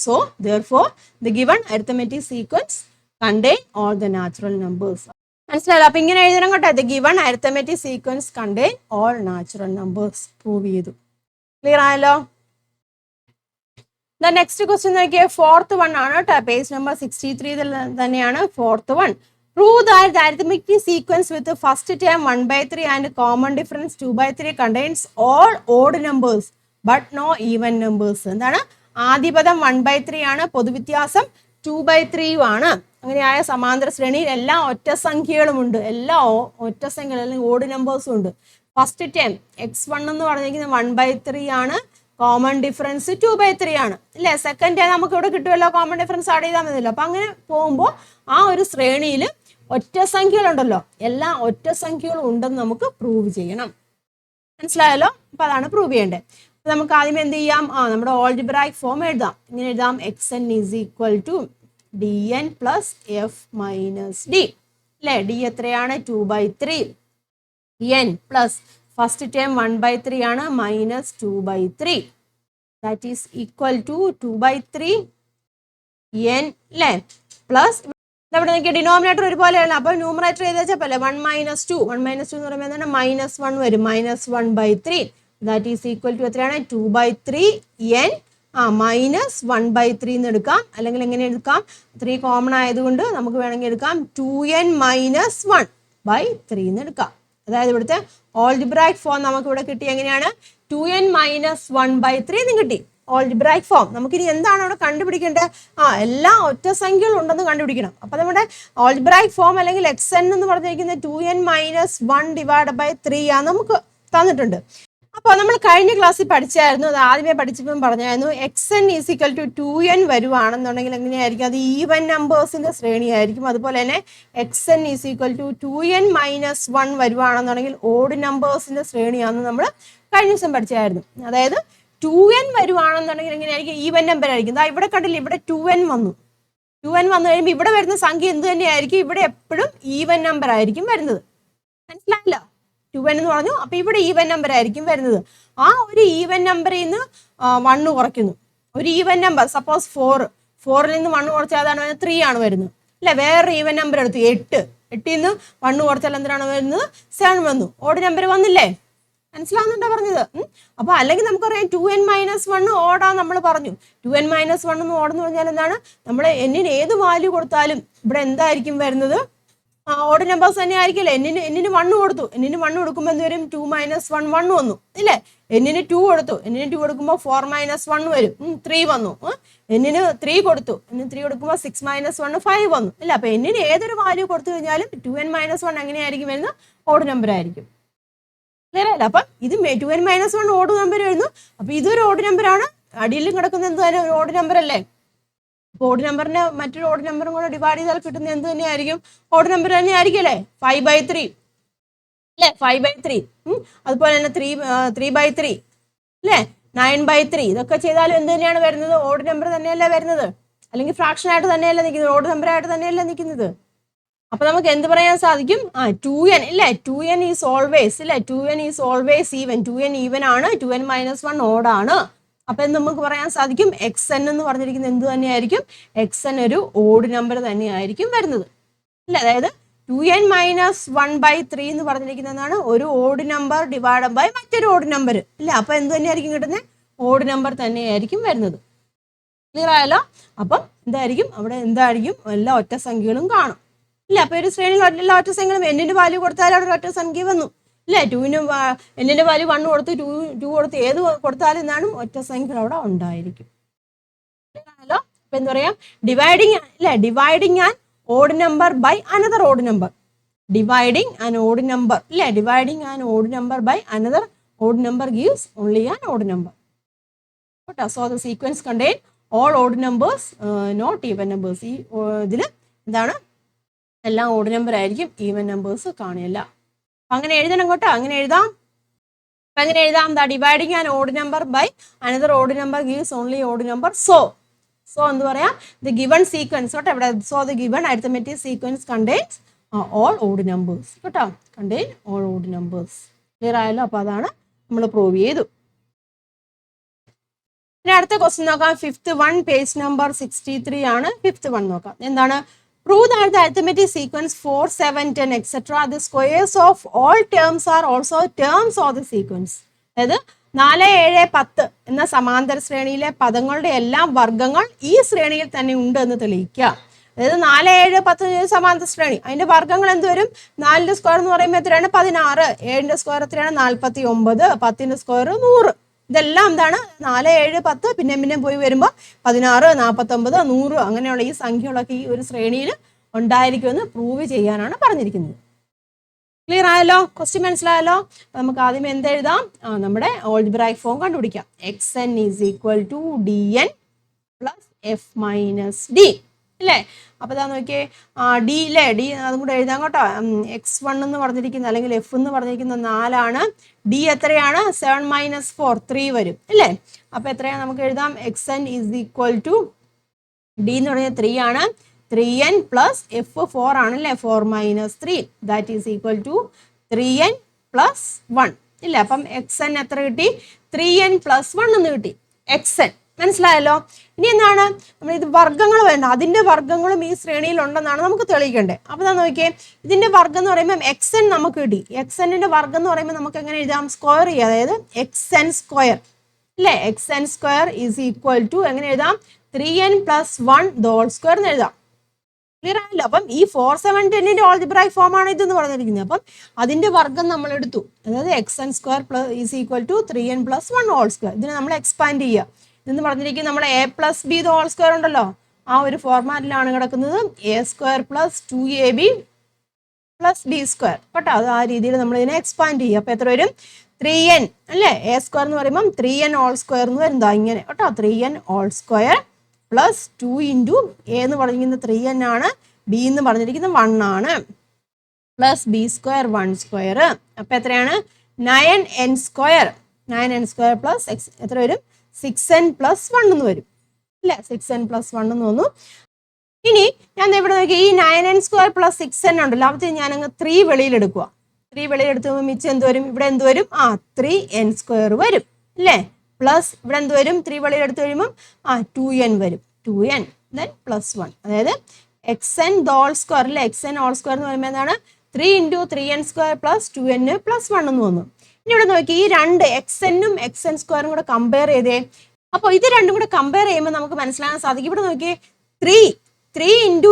So therefore the given arithmetic sequence contain all the natural numbers. മനസ്സിലായല്ലോ? അപ്പൊ ഇങ്ങനെ എഴുതണം കേട്ടോ. the given arithmetic sequence contain all natural numbers. Prove ചെയ്തു. ക്ലിയർ ആയല്ലോ? നെക്സ്റ്റ് ക്വസ്റ്റ്യൻ നോക്കിയേ, 4th one ആണ് കേട്ടോ. പേജ് നമ്പർ 63 തന്നെയാണ് 4th one. Prove that the arithmetic sequence with the first term 1/3 and common difference 2/3 contains all odd numbers but no even numbers. എന്താണ്? ആദ്യപദം 1/3 ആണ്, പൊതുവ്യത്യാസം 2/3 ആണ്. അങ്ങനെയായ സമാന്തര ശ്രേണിയിൽ എല്ലാ ഒറ്റ സംഖ്യകളും ഉണ്ട്, എല്ലാ ഒറ്റ സംഖ്യകൾ അല്ലെങ്കിൽ ഓഡ് നമ്പേഴ്സും ഉണ്ട്. ഫസ്റ്റ് ടേം x1 എന്ന് പറഞ്ഞിരിക്കുന്നത് 1/3 ആണ്, കോമൺ ഡിഫറൻസ് 2/3 ആണ് അല്ലേ? സെക്കൻഡ് ടേം നമുക്ക് ഇവിടെ കിട്ടുമല്ലോ, കോമൺ ഡിഫറൻസ് ആഡ് ചെയ്താൽ മതിയല്ലോ. അപ്പം അങ്ങനെ പോകുമ്പോൾ ആ ഒരു ശ്രേണിയിൽ ഒറ്റ സംഖ്യകളുണ്ടല്ലോ, എല്ലാ ഒറ്റ സംഖ്യകളും ഉണ്ടെന്ന് നമുക്ക് പ്രൂവ് ചെയ്യണം. മനസ്സിലായല്ലോ? അപ്പം അതാണ് പ്രൂവ് ചെയ്യേണ്ടത്. നമുക്ക് ആദ്യം എന്ത് ചെയ്യാം? നമ്മുടെ ഓൾജിബ്രായിക് ഫോം എഴുതാം. ഇങ്ങനെ എഴുതാം, xn = dn + f - d അല്ലേ? d എത്രയാണ്? 2/3. n പ്ലസ് ഫസ്റ്റ് ടേം 1/3 ആണ്, -2/3. That is equal to 2/3 n അല്ലേ? പ്ലസ് ഇവിടെ നോക്കിയാൽ ഡിനോമിനേറ്റർ ഒരുപോലെയാണ്. അപ്പോൾ ന്യൂമറേറ്റർ ചെയ്ത് വെച്ചപ്പോൾ 1 - 2 എന്ന് പറയുമ്പോൾ എന്താണ്? -1 വരും, -1/3. ദാറ്റ് ഈസ് ഈക്വൽ ടു എത്രയാണ്? 2/3 n -1/3 എന്ന് എടുക്കാം. അല്ലെങ്കിൽ എങ്ങനെ എടുക്കാം? 3 കോമൺ ആയതുകൊണ്ട് നമുക്ക് വേണമെങ്കിൽ എടുക്കാം 2n - 1/3 എന്ന് എടുക്കാം. അതായത് ഇവിടുത്തെ ഓൾജിബ്രായിക് ഫോം നമുക്ക് ഇവിടെ കിട്ടി. എങ്ങനെയാണ്? 2n - 1/3 എന്ന് കിട്ടി ഓൾജിബ്രായിക് ഫോം. നമുക്കിനി എന്താണ് അവിടെ കണ്ടുപിടിക്കേണ്ടത്? എല്ലാ ഒറ്റ സംഖ്യകളും ഉണ്ടെന്ന് കണ്ടുപിടിക്കണം. അപ്പോൾ നമ്മുടെ ഓൾജിബ്രായിക് ഫോം അല്ലെങ്കിൽ xn എന്ന് പറഞ്ഞിരിക്കുന്നത് 2n - 1/3 ആണ് നമുക്ക് തന്നിട്ടുണ്ട്. അപ്പോൾ നമ്മൾ കഴിഞ്ഞ ക്ലാസ്സിൽ പഠിച്ചായിരുന്നു, അത് ആദ്യമേ പഠിച്ചപ്പം പറഞ്ഞായിരുന്നു, xn = 2n വരുവാണെന്നുണ്ടെങ്കിൽ എങ്ങനെയായിരിക്കും? അത് ഈവൻ നമ്പേഴ്സിന്റെ ശ്രേണിയായിരിക്കും. അതുപോലെ തന്നെ xn = 2n - 1 വരുവാണെന്നുണ്ടെങ്കിൽ ഓഡ് നമ്പേഴ്സിന്റെ ശ്രേണിയാണെന്ന് നമ്മൾ കഴിഞ്ഞ ദിവസം പഠിച്ചായിരുന്നു. അതായത് 2n വരുവാണെന്നുണ്ടെങ്കിൽ എങ്ങനെയായിരിക്കും? ഈവൻ നമ്പർ ആയിരിക്കും. ഇവിടെ കണ്ടില്ല, ഇവിടെ 2n വന്നു. 2n വന്നു കഴിയുമ്പോൾ ഇവിടെ വരുന്ന സംഖ്യ എന്ത് തന്നെയായിരിക്കും? ഇവിടെ എപ്പോഴും ഈവൻ നമ്പർ ആയിരിക്കും വരുന്നത്. മനസ്സിലായില്ല? 2n എന്ന് പറഞ്ഞു. അപ്പൊ ഇവിടെ ഈവൻ നമ്പർ ആയിരിക്കും വരുന്നത്. ആ ഒരു ഈവൻ നമ്പറിൽ നിന്ന് 1 കുറയ്ക്കുന്നു. ഒരു ഈവൻ നമ്പർ സപ്പോസ് 4ൽ നിന്ന് 1 കുറച്ചാൽ അതാണ് 3 ആണ് വരുന്നത് അല്ലെ. വേറൊരു ഈവൻ നമ്പർ എടുത്തു 8ൽ നിന്ന് 1 കുറച്ചാൽ എന്തിനാണ് വരുന്നത്? 7 വന്നു. ഓഡ് നമ്പർ വന്നില്ലേ? മനസ്സിലാവുന്നുണ്ടോ പറഞ്ഞത്? അപ്പൊ അല്ലെങ്കിൽ നമുക്കറിയാം 2n-1 ഓടാ നമ്മൾ പറഞ്ഞു. 2n-1 എന്ന് ഓടെന്ന് പറഞ്ഞാൽ എന്താണ്? നമ്മൾ എന്നിന് ഏത് വാല്യൂ കൊടുത്താലും ഇവിടെ എന്തായിരിക്കും വരുന്നത്? ഓഡ് നമ്പേഴ്സ് തന്നെ ആയിരിക്കില്ലേ. എന്നിന് 1 കൊടുത്തു. എന്നിന് 1 കൊടുക്കുമ്പോൾ എന്ത് വരും? 2 - 1 1 വന്നു ഇല്ലേ. എന്നിന് 2 കൊടുത്തു. എന്നിന് 2 കൊടുക്കുമ്പോൾ 4 - 1 വരും, 3 വന്നു. എന്നിന് 3 കൊടുത്തു. എന്നിന് 3 കൊടുക്കുമ്പോൾ 6 - 1 5 വന്നു ഇല്ല. അപ്പൊ എന്നിന് ഏതൊരു വാല്യൂ കൊടുത്തു കഴിഞ്ഞാലും 2n-1 എങ്ങനെയായിരിക്കും വരുന്നത്? ഓഡ് നമ്പർ ആയിരിക്കും. ക്ലിയർ അല്ല? അപ്പൊ ഇത് 2n-1 ഓഡ് നമ്പർ വരുന്നു. അപ്പൊ ഇതൊരു ഓഡ് നമ്പർ ആണ്. അടിയിലും കിടക്കുന്ന എന്തായാലും ഒരു ഓഡ് നമ്പർ അല്ലേ. അപ്പൊ ഓഡ് നമ്പറിനെ മറ്റൊരു ഓഡ് നമ്പറും കൂടെ ഡിവൈഡ് ചെയ്താൽ കിട്ടുന്ന എന്ത് തന്നെയായിരിക്കും? ഓഡ് നമ്പർ തന്നെ ആയിരിക്കും അല്ലേ. 5/3 അല്ലെ, 5/3. അതുപോലെ തന്നെ 3/3 അല്ലെ, 9/3. ഇതൊക്കെ ചെയ്താലും എന്ത് തന്നെയാണ് വരുന്നത്? ഓഡ് നമ്പർ തന്നെയല്ലേ വരുന്നത്. അല്ലെങ്കിൽ ഫ്രാക്ഷൻ ആയിട്ട് തന്നെയല്ലേ നിൽക്കുന്നത്, ഓഡ് നമ്പർ ആയിട്ട് തന്നെയല്ലേ നിൽക്കുന്നത്. അപ്പൊ നമുക്ക് എന്ത് പറയാൻ സാധിക്കും? 2n ഇല്ലേ. 2n ഈസ് ഓൾവേസ് ഇല്ലേ. 2n is always even. 2n even ആണ്. 2n-1 ഓഡ് ആണ്. അപ്പൊ നമുക്ക് പറയാൻ സാധിക്കും xn എന്ന് പറഞ്ഞിരിക്കുന്നത് എന്ത് തന്നെയായിരിക്കും? xn ഒരു ഓഡ് നമ്പർ തന്നെയായിരിക്കും വരുന്നത് അല്ലെ. അതായത് 2n-1/3 എന്ന് പറഞ്ഞിരിക്കുന്നതാണ് ഒരു ഓഡ് നമ്പർ ഡിവൈഡ് ബൈ മറ്റൊരു ഓഡ് നമ്പർ ഇല്ല. അപ്പൊ എന്ത് തന്നെയായിരിക്കും കിട്ടുന്നത്? ഓഡ് നമ്പർ തന്നെയായിരിക്കും വരുന്നത്. ക്ലിയർ ആയല്ലോ? അപ്പം എന്തായിരിക്കും അവിടെ? എന്തായിരിക്കും? എല്ലാ ഒറ്റ സംഖ്യകളും കാണും ഇല്ല. അപ്പൊ ഒരു ശ്രേണിയിൽ എല്ലാ ഒറ്റ സംഖ്യകളും എന്നിന്റെ വാല്യൂ കൊടുത്താലും അവിടെ ഒറ്റ സംഖ്യ വന്നു ഇല്ലേ. 2ന് എന്നിന്റെ വാല്യൂ 1 കൊടുത്ത് 2 കൊടുത്ത് ഏത് കൊടുത്താലും എന്താണ്? ഒറ്റ സംഖ്യ അവിടെ ഉണ്ടായിരിക്കും. ക്ലിയർ. അപ്പൊ എന്താ പറയാ? ഡിവൈഡിങ് അല്ലെ. Dividing an odd number by another odd number. Dividing an odd number ഇല്ലേ. Dividing an odd number by another odd number gives only an odd number. So the sequence contain all odd numbers not even numbers. ഈ ഇതില് എന്താണ്? എല്ലാം odd number ആയിരിക്കും, even numbers കാണില്ല. അങ്ങനെ എഴുതണം കേട്ടോ. അങ്ങനെ എഴുതാം. അങ്ങനെ എഴുതാം. ദാ dividing an odd number by another odd number gives only odd number. So എന്ന് പറയാം ദി ഗിവൺ സീക്വൻസ് കേട്ടോ ഇവിടെ. So the given arithmetic sequence contains all odd numbers കേട്ടോ. Contain all odd numbers. Clear ആയല്ലോ? അപ്പൊ അതാണ് നമ്മൾ പ്രൂവ് ചെയ്തു. ഇനി അടുത്ത ക്വസ്റ്റ്യൻ നോക്കാം. 5th one, പേജ് നമ്പർ 63 ആണ്. 5th one നോക്കാം. എന്താണ്? Prove that the arithmetic sequence 4, 7, 10, etc. The squares of all terms are also terms of the sequence. അതായത് 4, 7, 10 എന്ന സമാന്തര ശ്രേണിയിലെ പദങ്ങളുടെ എല്ലാം വർഗ്ഗങ്ങൾ ഈ ശ്രേണിയിൽ തന്നെ ഉണ്ട് എന്ന് തെളിയിക്കുക. അതായത് 4, 7, 10 സമാന്തര ശ്രേണി. അതിന്റെ വർഗ്ഗങ്ങൾ എന്ത് വരും? 4ന്റെ സ്ക്വയർ എന്ന് പറയുമ്പോൾ എത്രയാണ്? 16. 7ന്റെ സ്ക്വയർ എത്രയാണ്? 49. 10ന്റെ സ്ക്വയർ 100. ഇതെല്ലാം എന്താണ്? 4, 7, 10 പിന്നെ പോയി വരുമ്പോൾ 16, 49, 100 അങ്ങനെയുള്ള ഈ സംഖ്യകളൊക്കെ ഈ ഒരു ശ്രേണിയിൽ ഉണ്ടായിരിക്കുമെന്ന് പ്രൂവ് ചെയ്യാനാണ് പറഞ്ഞിരിക്കുന്നത്. ക്ലിയർ ആയല്ലോ? ക്വസ്റ്റ്യൻ മനസ്സിലായല്ലോ? നമുക്ക് ആദ്യം എന്തെഴുതാം? നമ്മുടെ ഓൾജിബ്രായിക് ഫോം കണ്ടുപിടിക്കാം. xn = dn + f - d അല്ലേ. അപ്പൊ ഇതാ നോക്കിയേ, ഡി അല്ലേ. ഡി അതും കൂടെ എഴുതാം കേട്ടോ. x1 എന്ന് പറഞ്ഞിരിക്കുന്ന അല്ലെങ്കിൽ f എന്ന് പറഞ്ഞിരിക്കുന്ന 4 ആണ്. ഡി എത്രയാണ്? 7 - 4 3 വരും അല്ലേ. അപ്പൊ എത്രയാണ് നമുക്ക് എഴുതാം? xn = d എന്ന് പറഞ്ഞാൽ 3 ആണ്. 3n + f 4 ആണ് അല്ലേ. 4 - 3 that is equal to 3n + 1 ഇല്ല. അപ്പം xn എത്ര കിട്ടി? 3n + 1 എന്ന് കിട്ടി. xn മനസ്സിലായല്ലോ? ഇനി എന്താണ്? നമ്മൾ ഇത് വർഗ്ഗങ്ങൾ വേണ്ട, അതിന്റെ വർഗ്ഗങ്ങളും ഈ ശ്രേണിയിൽ ഉണ്ടെന്നാണ് നമുക്ക് തെളിയിക്കേണ്ടത്. അപ്പൊ നോക്കിയേ, ഇതിന്റെ വർഗ്ഗം എന്ന് പറയുമ്പോൾ xn നമുക്ക് കിട്ടി. xnന്റെ വർഗ്ഗം എന്ന് പറയുമ്പോൾ നമുക്ക് എങ്ങനെ എഴുതാം? സ്ക്വയർ ചെയ്യുക. അതായത് xn സ്ക്വയർ അല്ലേ. xn square is equal to എങ്ങനെ എഴുതാം? 3n + 1 ദോൾ സ്ക്വയർ എന്ന് എഴുതാം. ക്ലിയർ ആണല്ലോ? അപ്പം ഈ 4, 7, 10ന്റെ ഓൾജിബ്രായിക് ഫോം ആണ് ഇതെന്ന് പറഞ്ഞിരിക്കുന്നത്. അപ്പം അതിന്റെ വർഗ്ഗം നമ്മൾ എടുത്തു. അതായത് xn square is equal to 3n + 1 whole square. ഇതിനെ നമ്മൾ എക്സ്പാൻഡ് ചെയ്യുക. ഇതെന്ന് പറഞ്ഞിരിക്കുന്നത് നമ്മുടെ a + b ഹോൾ സ്ക്വയർ ഉണ്ടല്ലോ, ആ ഒരു ഫോർമാറ്റിലാണ് കിടക്കുന്നത്. a² + 2ab + b² കേട്ടോ. അത് ആ രീതിയിൽ നമ്മൾ ഇതിനെ എക്സ്പാൻഡ് ചെയ്യുക. അപ്പൊ എത്ര വരും? 3n അല്ലേ. a² എന്ന് പറയുമ്പോൾ 3n ഹോൾ സ്ക്വയർ എന്ന് വരുന്നതാ ഇങ്ങനെ കേട്ടോ. 3n ഹോൾ സ്ക്വയർ + 2 × a എന്ന് പറഞ്ഞിരിക്കുന്നത് 3n ആണ്, b എന്ന് പറഞ്ഞിരിക്കുന്നത് 1 ആണ്, + b² 1². അപ്പൊ എത്രയാണ്? 9n². 9n² പ്ലസ് എക്സ് എത്ര വരും 6n+1 എന്ന് വരും അല്ലേ 6n+1 എന്ന് വന്നു. ഇനി ഞാൻ ഇവിടെ നോക്കി ഈ 9n² പ്ലസ് 6n ഉണ്ടല്ലോ അവിടെ ഞാൻ അങ്ങ് 3 വെളിയിൽ എടുക്കുക 3 വെളിയിൽ എടുത്തുമ്പോൾ മിച്ചം എന്ത് വരും ഇവിടെ എന്ത് വരും 3n² വരും അല്ലേ പ്ലസ് ഇവിടെ എന്ത് വരും 3 വെളിയിൽ എടുത്ത് കഴിയുമ്പോൾ 2n വരും 2n then +1 അതായത് xn² അല്ലേ xn² എന്ന് പറയുമ്പോൾ എന്താണ് 3 × 3n² പ്ലസ് 2n+1 എന്ന് വന്നു. ഇനി ഇവിടെ നോക്കി ഈ രണ്ട് xn-ഉം xn² കൂടെ കമ്പയർ ചെയ്തേ. അപ്പോൾ ഇത് രണ്ടും കൂടെ കമ്പയർ ചെയ്യുമ്പോൾ നമുക്ക് മനസ്സിലാക്കാൻ സാധിക്കും. ഇവിടെ നോക്കിയേ 3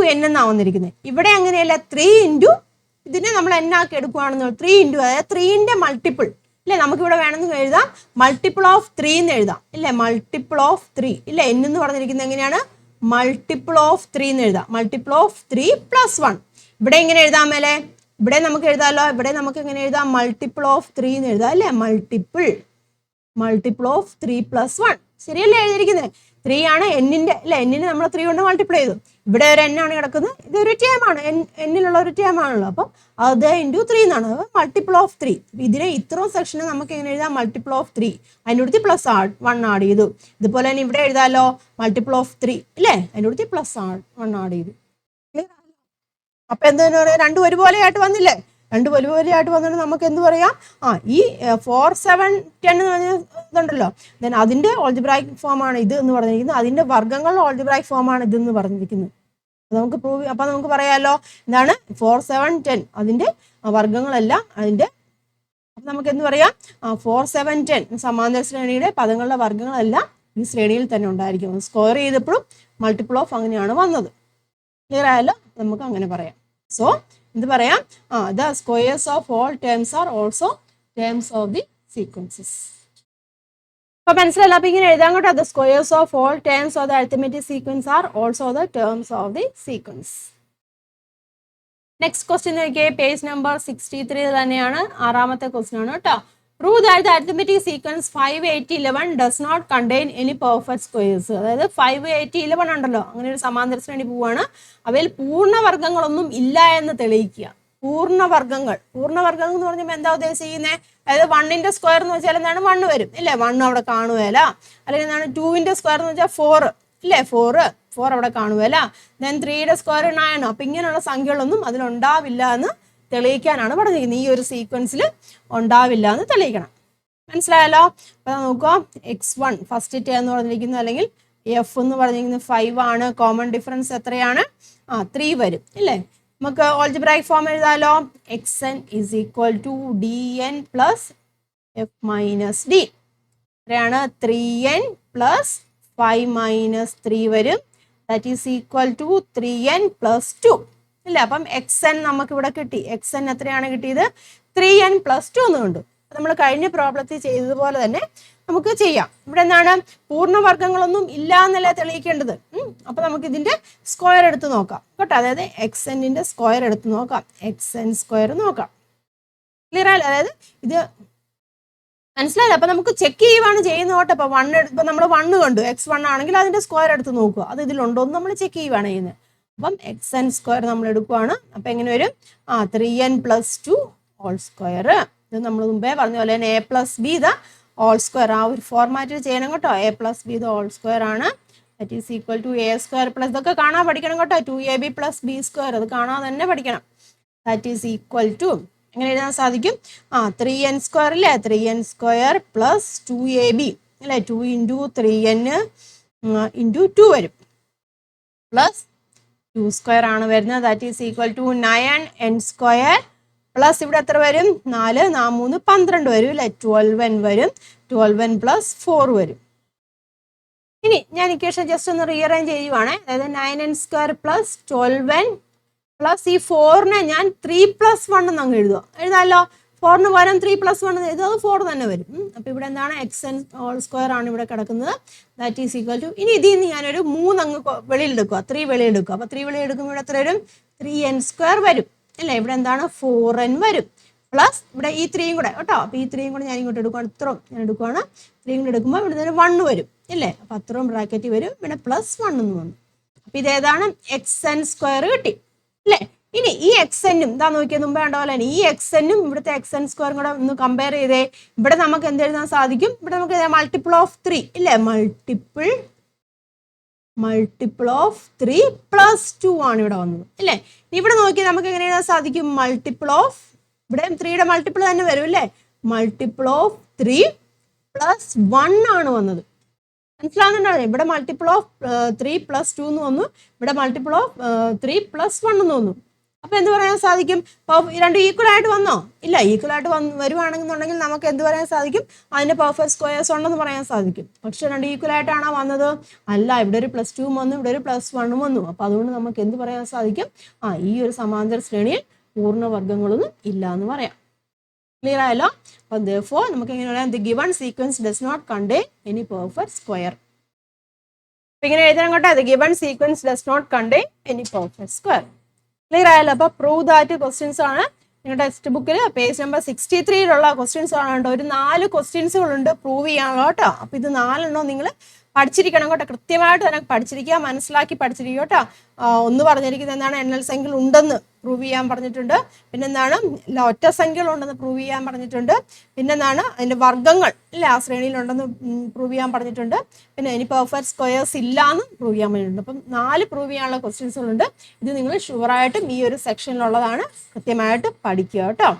× n എന്നാണ് വന്നിരിക്കുന്നത്. ഇവിടെ അങ്ങനെയല്ല 3 × ഇതിനെ നമ്മൾ n ആക്കി എടുക്കുകയാണെന്ന് 3 × അതായത് 3ന്റെ മൾട്ടിപ്പിൾ ഇല്ലേ നമുക്കിവിടെ വേണമെന്ന് എഴുതാം മൾട്ടിപ്പിൾ ഓഫ് 3 എന്ന് എഴുതാം ഇല്ലേ മൾട്ടിപ്പിൾ ഓഫ് 3 ഇല്ലേ n എന്ന് പറഞ്ഞിരിക്കുന്നത് എങ്ങനെയാണ് മൾട്ടിപ്പിൾ ഓഫ് 3 എന്ന് എഴുതാം മൾട്ടിപ്പിൾ ഓഫ് 3 + 1. ഇവിടെ എങ്ങനെ എഴുതാം മേലെ ഇവിടെ നമുക്ക് എഴുതാമല്ലോ ഇവിടെ നമുക്ക് എങ്ങനെ എഴുതാം മൾട്ടിപ്പിൾ ഓഫ് 3 എന്ന് എഴുതാം അല്ലേ മൾട്ടിപ്പിൾ ഓഫ് 3 + 1 ശരിയല്ലേ എഴുതിയിരിക്കുന്നത് 3 ആണ് എന്നിന്റെ അല്ലെ എന്നിനെ നമ്മൾ 3 കൊണ്ട് മൾട്ടിപ്ലൈ ചെയ്തു. ഇവിടെ ഒരു n ആണ് കിടക്കുന്നത് ഇതൊരു ടേമാണ് എന്നിലുള്ള ഒരു ടേമാണല്ലോ അപ്പം അത് × 3 എന്നാണ് മൾട്ടിപ്പിൾ ഓഫ് 3. ഇതിനെ ഇത്രയും സെക്ഷന് നമുക്ക് എങ്ങനെ എഴുതാം മൾട്ടിപ്പിൾ ഓഫ് 3 അതിൻ്റെ അടുത്ത് +1 ആഡ് ചെയ്തു. ഇതുപോലെ തന്നെ ഇവിടെ എഴുതാമല്ലോ മൾട്ടിപ്പിൾ ഓഫ് 3 അല്ലേ അതിൻ്റെ അടുത്ത് +1 ആഡ് ചെയ്തു. അപ്പൊ എന്താ പറയാ രണ്ടും ഒരുപോലെയായിട്ട് വന്നില്ലേ രണ്ടും ഒരുപോലെയായിട്ട് വന്നിട്ട് നമുക്ക് എന്ത് പറയാം ഈ 4 7 10 എന്ന് പറഞ്ഞ ഇതുണ്ടല്ലോ ദെൻ അതിന്റെ ഓൾജിബ്രായിക് ഫോമാണ് ഇത് എന്ന് പറഞ്ഞിരിക്കുന്നത് അതിന്റെ വർഗ്ഗങ്ങളുടെ ഓൾജിബ്രായിക് ഫോമാണ് ഇത് എന്ന് പറഞ്ഞിരിക്കുന്നത്. നമുക്ക് പ്രൂവ് അപ്പൊ നമുക്ക് പറയാമല്ലോ എന്താണ് 4 7 10 അതിന്റെ വർഗ്ഗങ്ങളെല്ലാം അതിന്റെ അപ്പൊ നമുക്ക് എന്ത് പറയാം 4 7 10 സമാന്തര ശ്രേണിയുടെ പദങ്ങളുടെ വർഗ്ഗങ്ങളെല്ലാം ഈ ശ്രേണിയിൽ തന്നെ ഉണ്ടായിരിക്കും. സ്ക്വയർ ചെയ്തപ്പോഴും മൾട്ടിപ്പിൾ ഓഫ് അങ്ങനെയാണ് വന്നത്. ക്ലിയർ ആയല്ലോ നമുക്ക് അങ്ങനെ പറയാം. സോ എന്ത് പറയാം the squares of all terms are also terms of the sequences. അപ്പൊ മനസ്സിലല്ല അപ്പൊ ഇങ്ങനെ എഴുതാൻ കേട്ടോ the squares of all terms of the arithmetic sequence are also the terms of the sequence. Next question നോക്കിയേ പേജ് നമ്പർ 63 തന്നെയാണ് ആറാമത്തെ question ആണ് കേട്ടോ. Prove that the arithmetic sequence 5 8 11 does not contain any perfect squares. അതായത് 5 8 11 ഉണ്ടല്ലോ അങ്ങനെ ഒരു സമാന്തര ശ്രേണി പോവാണ് അവയിൽ പൂർണ്ണവർഗ്ഗങ്ങളൊന്നും ഇല്ല എന്ന് തെളിയിക്കുക. പൂർണ്ണവർഗ്ഗങ്ങൾ എന്ന് പറഞ്ഞാൽ എന്താ ഉദ്ദേശിക്കുന്നത് അതായത് 1ന്റെ സ്ക്വയർ എന്ന് വെച്ചാൽ എന്താണ് 1 വരും ഇല്ലേ 1 അവിടെ കാണുകയല്ല അല്ലെങ്കിൽ എന്താണ് 2ന്റെ സ്ക്വയർ എന്ന് വെച്ചാൽ 4 ഇല്ലേ 4 അവിടെ കാണുകയല്ല ദെൻ 3യുടെ സ്ക്വയർ 9 അപ്പൊ ഇങ്ങനെയുള്ള സംഖ്യകളൊന്നും അതിലുണ്ടാവില്ല എന്ന് തെളിയിക്കാനാണ് പറഞ്ഞിരിക്കുന്നത്. ഈ ഒരു സീക്വൻസിൽ ഉണ്ടാവില്ല എന്ന് തെളിയിക്കണം. മനസ്സിലായല്ലോ അപ്പൊ നോക്കുക x1 ഫസ്റ്റ് ടേം എന്ന് പറഞ്ഞിരിക്കുന്നത് അല്ലെങ്കിൽ f എന്ന് പറഞ്ഞിരിക്കുന്നത് 5 ആണ് കോമൺ ഡിഫറൻസ് എത്രയാണ് 3 വരും ഇല്ലേ നമുക്ക് algebraic form എഴുതാലോ xn = dn + f - d എത്രയാണ് 3n + 5 - 3 വരും that is equal to 3n + 2 ഇല്ല അപ്പം xn നമുക്ക് ഇവിടെ കിട്ടി xn എത്രയാണ് കിട്ടിയത് 3n + 2 എന്നുണ്ട്. നമ്മൾ കഴിഞ്ഞ പ്രോബ്ലത്തിൽ ചെയ്തതുപോലെ തന്നെ നമുക്ക് ചെയ്യാം. ഇവിടെ എന്താണ് പൂർണ്ണവർഗ്ഗങ്ങളൊന്നും ഇല്ല എന്നല്ല തെളിയിക്കേണ്ടത്. അപ്പൊ നമുക്ക് ഇതിന്റെ സ്ക്വയർ എടുത്ത് നോക്കാം കേട്ടോ അതായത് xnന്റെ സ്ക്വയർ എടുത്ത് നോക്കാം xn² നോക്കാം. ക്ലിയർ ആയല്ലോ അതായത് ഇത് മനസ്സിലായില്ല അപ്പൊ നമുക്ക് ചെക്ക് ചെയ്യുവാണ് ചെയ്യുന്നത് കേട്ടോ. അപ്പൊ 1 ഇപ്പൊ നമ്മൾ 1 കണ്ടു x1 ആണെങ്കിൽ അതിന്റെ സ്ക്വയർ എടുത്ത് നോക്കുക അത് ഇതിലുണ്ടോ എന്ന് നമ്മൾ ചെക്ക് ചെയ്യുവാണ് ചെയ്യുന്നത്. അപ്പം xn² നമ്മൾ എടുക്കുവാണ് അപ്പൊ എങ്ങനെ വരും 3n + 2 ഹോൾ സ്ക്വയർ. ഇത് നമ്മൾ മുമ്പേ പറഞ്ഞ പോലെ തന്നെ a + b the whole square ആ ഒരു ഫോർമാറ്റിൽ ചെയ്യണം കേട്ടോ a + b the whole square ആണ് that is equal to a² ഇതൊക്കെ കാണാൻ പഠിക്കണം കേട്ടോ 2ab + b² അത് കാണാൻ തന്നെ പഠിക്കണം. ദാറ്റ് ഈസ് ഈക്വൽ ടു എങ്ങനെ എഴുതാൻ സാധിക്കും 3n² അല്ലേ 3n² + 2ab അല്ലേ 2 × 3n × 2 വരും പ്ലസ് 2² ആണ് വരുന്നത് that is equal to 9n² plus ഇവിടെ എത്ര വരും 4 3 12 വരും അല്ലെ 12n വരും 12n + 4 വരും. ഇനി ഞാൻ ഇക്വേഷൻ ജസ്റ്റ് ഒന്ന് റീഅറേഞ്ച് ചെയ്യുവാണ് അതായത് 9n² + 12n പ്ലസ് ഈ 4നെ ഞാൻ 3 + 1 എന്ന് അങ്ങ് എഴുതാമല്ലോ 4ന് പകരം 3 + 1 എഴുതുക അത് 4 തന്നെ വരും. അപ്പൊ ഇവിടെ എന്താണ് xn² ആണ് ഇവിടെ കിടക്കുന്നത് ദാറ്റ് ഈസ് ഈക്വൽ ടു ഇനി ഇതിൽ നിന്ന് ഞാനൊരു 3 അങ്ങ് വെളിയിലെടുക്കുക 3 വെളിയിലെടുക്കുക അപ്പൊ 3 വെളിയിലെടുക്കുമ്പോൾ ഇവിടെ എത്ര വരും 3n² വരും അല്ലേ ഇവിടെ എന്താണ് 4n വരും പ്ലസ് ഇവിടെ ഈ 3യും കൂടെ കേട്ടോ അപ്പൊ ഈ 3യും കൂടെ ഞാൻ ഇങ്ങോട്ട് എടുക്കുകയാണ് ഇത്രയും ഞാൻ എടുക്കുകയാണ് 3 കൂടെ എടുക്കുമ്പോൾ ഇവിടെ 1 വരും അല്ലേ അപ്പൊ അത്രയും ബ്രാക്കറ്റ് വരും ഇവിടെ +1 എന്ന് വന്നു. അപ്പൊ ഇതേതാണ് xn² കിട്ടി അല്ലേ ഇനി ഈ എക്സ് എന്നും എന്താ നോക്കിയത് മുമ്പേ കണ്ട പോലെ തന്നെ ഈ എക്സ് എന്നും ഇവിടുത്തെ എക്സ് എൻ സ്ക്വയറും കൂടെ ഒന്ന് കമ്പയർ ചെയ്തേ. ഇവിടെ നമുക്ക് എന്ത് എഴുതാൻ സാധിക്കും? ഇവിടെ നമുക്ക് മൾട്ടിപ്പിൾ ഓഫ് 3 ഇല്ലേ? മൾട്ടിപ്പിൾ ഓഫ് 3 പ്ലസ് 2 ആണ് ഇവിടെ വന്നത് അല്ലേ? ഇവിടെ നോക്കി നമുക്ക് എങ്ങനെ എഴുതാൻ സാധിക്കും? മൾട്ടിപ്പിൾ ഓഫ്, ഇവിടെ 3യുടെ മൾട്ടിപ്പിൾ തന്നെ വരും അല്ലേ? മൾട്ടിപ്പിൾ ഓഫ് 3 പ്ലസ് 1 ആണ് വന്നത്. മനസ്സിലാകുന്നുണ്ടോ? ഇവിടെ മൾട്ടിപ്പിൾ ഓഫ് 3 പ്ലസ് 2 എന്ന് വന്നു, ഇവിടെ മൾട്ടിപ്പിൾ ഓഫ് 3 പ്ലസ് 1 എന്ന് വന്നു. അപ്പൊ എന്ത് പറയാൻ സാധിക്കും? രണ്ടും ഈക്വൽ ആയിട്ട് വന്നോ? ഇല്ല. ഈക്വൽ ആയിട്ട് വരുവാണെന്നുണ്ടെങ്കിൽ നമുക്ക് എന്ത് പറയാൻ സാധിക്കും? അതിന്റെ പെർഫെക്റ്റ് സ്ക്വയേഴ്സ് ഉണ്ടെന്ന് പറയാൻ സാധിക്കും. പക്ഷെ രണ്ട് ഈക്വൽ ആയിട്ടാണോ വന്നത്? അല്ല. ഇവിടെ ഒരു പ്ലസ് 2 വന്നു, ഇവിടെ ഒരു പ്ലസ് 1 വന്നു. അപ്പൊ അതുകൊണ്ട് നമുക്ക് എന്ത് പറയാൻ സാധിക്കും? ഈ ഒരു സമാന്തര ശ്രേണിയിൽ പൂർണ്ണവർഗ്ഗങ്ങളൊന്നും ഇല്ല എന്ന് പറയാം. ക്ലിയർ ആയല്ലോ? അപ്പൊ therefore നമുക്ക് എങ്ങനെ പറയാം? The given sequence does not contain any perfect square. അപ്പൊ ഇങ്ങനെ എഴുതാൻ കേട്ടോ. The given sequence does not contain any perfect square. Clear ആയല്ലോ? അപ്പൊ പ്രൂവ് ദാറ്റ് ക്വസ്റ്റ്യൻസ് ആണ് നിങ്ങളുടെ ടെക്സ്റ്റ് ബുക്കിൽ പേജ് നമ്പർ 63 ക്വസ്റ്റ്യൻസ് ആണ് കേട്ടോ. ഒരു 4 ക്വസ്റ്റ്യൻസുകളുണ്ട് പ്രൂവ് ചെയ്യാനുള്ള കേട്ടോ. അപ്പൊ ഇത് 4 നിങ്ങൾ പഠിച്ചിരിക്കണം കേട്ടോ. കൃത്യമായിട്ട് തന്നെ പഠിച്ചിരിക്കുക, മനസ്സിലാക്കി പഠിച്ചിരിക്കുക കേട്ടോ. ഒന്ന് പറഞ്ഞിരിക്കുന്നത് എന്താണ്? എണ്ണൽ സംഖ്യകൾ ഉണ്ടെന്ന് പ്രൂവ് ചെയ്യാൻ പറഞ്ഞിട്ടുണ്ട്. പിന്നെന്താണ്? ഒറ്റ സംഖ്യകൾ ഉണ്ടെന്ന് പ്രൂവ് ചെയ്യാൻ പറഞ്ഞിട്ടുണ്ട്. പിന്നെന്താണ്? അതിന്റെ വർഗ്ഗങ്ങൾ ഇല്ല ആ ശ്രേണിയിലുണ്ടെന്ന് പ്രൂവ് ചെയ്യാൻ പറഞ്ഞിട്ടുണ്ട്. പിന്നെ ഇനി പെർഫെക്റ്റ് സ്ക്വയേഴ്സ് ഇല്ലാന്ന് പ്രൂവ് ചെയ്യാൻ പറഞ്ഞിട്ടുണ്ട്. അപ്പം 4 പ്രൂവ് ചെയ്യാനുള്ള ക്വസ്റ്റ്യൻസുകളുണ്ട്. ഇത് നിങ്ങൾ ഷുവറായിട്ടും ഈ ഒരു സെക്ഷനിലുള്ളതാണ്. കൃത്യമായിട്ട് പഠിക്കുക കേട്ടോ.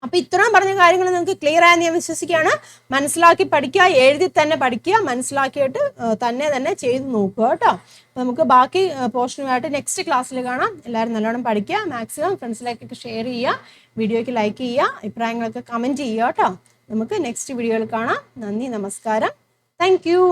അപ്പൊ ഇത്രയും പറഞ്ഞ കാര്യങ്ങൾ നിങ്ങൾക്ക് ക്ലിയർ ആയെന്ന് ഞാൻ വിശ്വസിക്കുകയാണ്. മനസ്സിലാക്കി പഠിക്കുക, എഴുതി തന്നെ പഠിക്കുക, മനസ്സിലാക്കിയിട്ട് തന്നെ ചെയ്ത് നോക്കുക കേട്ടോ. നമുക്ക് ബാക്കി പോർഷനുമായിട്ട് നെക്സ്റ്റ് ക്ലാസ്സിൽ കാണാം. എല്ലാവരും നല്ലോണം പഠിക്കുക, മാക്സിമം ഫ്രണ്ട്സിലേക്കൊക്കെ ഷെയർ ചെയ്യുക, വീഡിയോയ്ക്ക് ലൈക്ക് ചെയ്യുക, അഭിപ്രായങ്ങളൊക്കെ കമൻറ്റ് ചെയ്യുക കേട്ടോ. നമുക്ക് നെക്സ്റ്റ് വീഡിയോയിൽ കാണാം. നന്ദി, നമസ്കാരം, താങ്ക് യു.